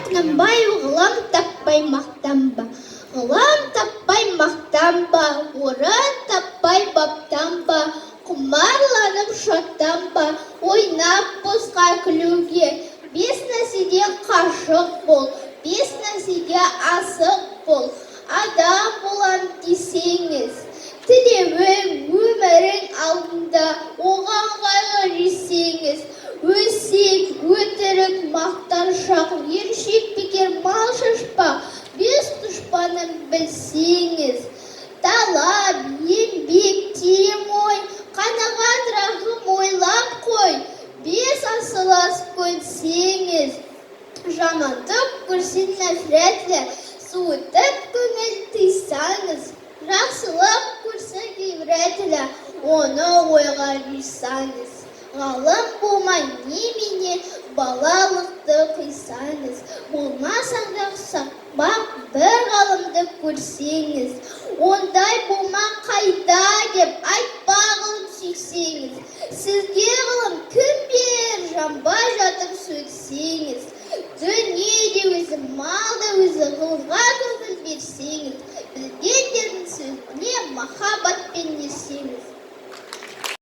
Құнанбай ғылым таппай мақтанба, ғылым таппай мақтанба, орын таппай баптанба, құмарланып шаттанба, ойнап босқа күлуге, бес нәрседен қашық бол, бес нәрсеге асық бол. Адам болам десеңіз, тілеуің өмірің алдында, оған қайғы жесеңіз, өсек, өтірік, мақтаншақ, ершек, бекер, мал шашпақ, бес дұшпанын білсеңіз. Талап, еңбек, терең ой, қанағат рахым ойлап қой, бес асылас көнсеңіз. Жамандық көрсең нәфретлі, суытып көңіл тыйсаңыз. Жақсылық көрсең ibretілі, оны ойға жүйсаңыз. Ғалым болмай немене балалықты қисаңыз. Болмасаң да сақпақ бір ғалымды көрсеңіз. Ондай болма қайда деп айтпағылым сүйсеңіз. Сізге ғылым кім бер, жанбай жатып сөйтсеңіз. Дүние де өзі, мал да өзі, ғылымға көңіл берсеңіз. Білгендердің сөзіне махаббат